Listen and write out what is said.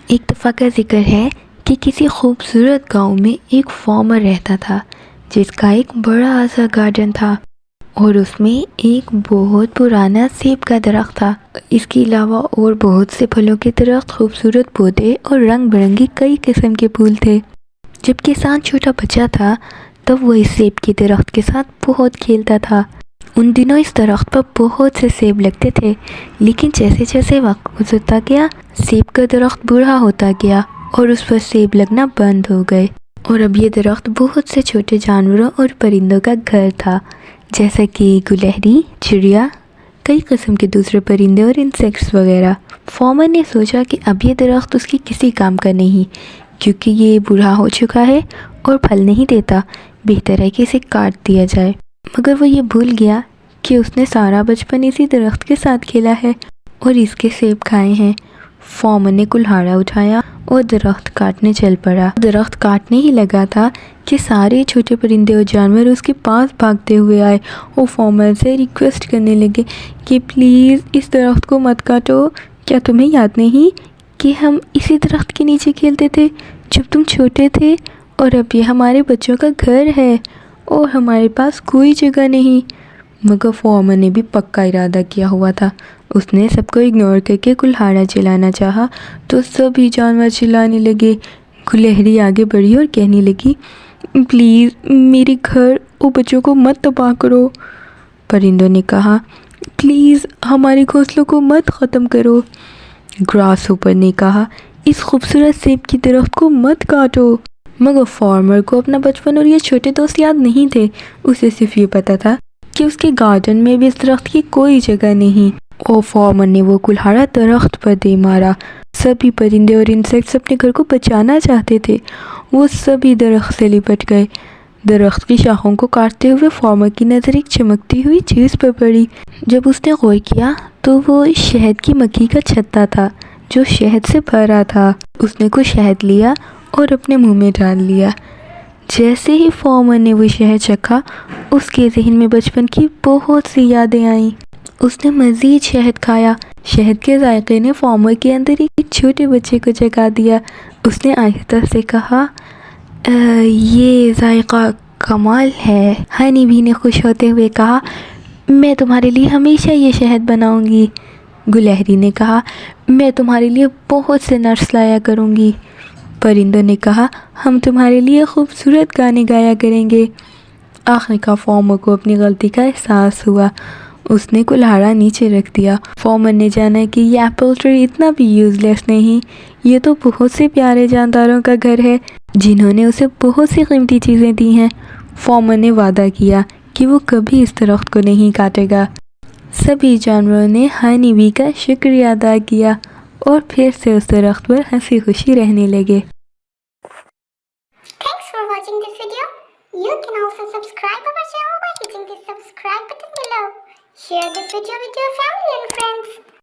ایک دفعہ کا ذکر ہے کہ کسی خوبصورت گاؤں میں ایک فارمر رہتا تھا جس کا ایک بڑا سا گارڈن تھا اور اس میں ایک بہت پرانا سیب کا درخت تھا۔ اس کے علاوہ اور بہت سے پھلوں کے درخت، خوبصورت پودے اور رنگ برنگی کئی قسم کے پھول تھے۔ جب کسان چھوٹا بچہ تھا تب وہ اس سیب کے درخت کے ساتھ بہت کھیلتا تھا۔ ان دنوں اس درخت پر بہت سے سیب لگتے تھے، لیکن جیسے جیسے وقت گزرتا گیا سیب کا درخت بوڑھا ہوتا گیا اور اس پر سیب لگنا بند ہو گئے، اور اب یہ درخت بہت سے چھوٹے جانوروں اور پرندوں کا گھر تھا، جیسا کہ گلہری، چڑیا، کئی قسم کے دوسرے پرندے اور انسیکٹس وغیرہ۔ فارمر نے سوچا کہ اب یہ درخت اس کی کسی کام کا نہیں، کیونکہ یہ بوڑھا ہو چکا ہے اور پھل نہیں دیتا، بہتر ہے کہ اسے کاٹ دیا جائے۔ مگر وہ یہ بھول گیا کہ اس نے سارا بچپن اسی درخت کے ساتھ کھیلا ہے اور اس کے سیب کھائے ہیں۔ فارمر نے کلہاڑا اٹھایا اور درخت کاٹنے چل پڑا۔ درخت کاٹنے ہی لگا تھا کہ سارے چھوٹے پرندے اور جانور اس کے پاس بھاگتے ہوئے آئے اور فارمر سے ریکویسٹ کرنے لگے کہ پلیز اس درخت کو مت کاٹو۔ کیا تمہیں یاد نہیں کہ ہم اسی درخت کے نیچے کھیلتے تھے جب تم چھوٹے تھے، اور اب یہ ہمارے بچوں کا گھر ہے اور ہمارے پاس کوئی جگہ نہیں۔ مگر فارمر نے بھی پکا ارادہ کیا ہوا تھا۔ اس نے سب کو اگنور کر کے کلہاڑا چلانا چاہا تو سبھی جانور چلانے لگے۔ گلہری آگے بڑھی اور کہنے لگی، پلیز میرے گھر اور بچوں کو مت تباہ کرو۔ پرندوں نے کہا، پلیز ہمارے گھونسلوں کو مت ختم کرو۔ گراس ہوپر نے کہا، اس خوبصورت سیب کی درخت کو مت کاٹو۔ مگر فارمر کو اپنا بچپن اور یہ چھوٹے دوست یاد نہیں تھے۔ اسے صرف یہ پتا تھا کہ اس کے گارڈن میں بھی اس درخت کی کوئی جگہ نہیں، اور فارمر نے وہ کلہاڑا درخت پر دے مارا۔ سبھی پرندے اور انسیکٹس اپنے گھر کو بچانا چاہتے تھے، وہ سبھی درخت سے لپٹ گئے۔ درخت کی شاخوں کو کاٹتے ہوئے فارمر کی نظر ایک چمکتی ہوئی چیز پر پڑی۔ جب اس نے غور کیا تو وہ شہد کی مکھی کا چھتا تھا جو شہد سے بھرا تھا۔ اس نے کچھ شہد لیا اور اپنے منہ میں ڈال لیا۔ جیسے ہی فارمر نے وہ شہد چکھا اس کے ذہن میں بچپن کی بہت سی یادیں آئیں۔ اس نے مزید شہد کھایا۔ شہد کے ذائقے نے فارمر کے اندر ایک چھوٹے بچے کو جگا دیا۔ اس نے آہستہ سے کہا، یہ ذائقہ کمال ہے۔ ہنی بی نے خوش ہوتے ہوئے کہا، میں تمہارے لیے ہمیشہ یہ شہد بناؤں گی۔ گلہری نے کہا، میں تمہارے لیے بہت سے نٹس لایا کروں گی۔ پرندوں نے کہا، ہم تمہارے لیے خوبصورت گانے گایا کریں گے۔ آخر کار فارمر کو اپنی غلطی کا احساس ہوا۔ اس نے کلہاڑا نیچے رکھ دیا۔ فارمر نے جانا کہ یہ ایپل ٹری اتنا بھی یوز لیس نہیں، یہ تو بہت سے پیارے جانداروں کا گھر ہے جنہوں نے اسے بہت سی قیمتی چیزیں دی ہیں۔ فارمر نے وعدہ کیا کہ وہ کبھی اس درخت کو نہیں کاٹے گا۔ سبھی جانوروں نے ہنی بی کا شکریہ ادا کیا اور پھر سے اس درخت پر ہنسی خوشی رہنے لگے۔ Thanks for watching this video. You can also subscribe our channel by hitting the subscribe button below. Share this video with your family and friends.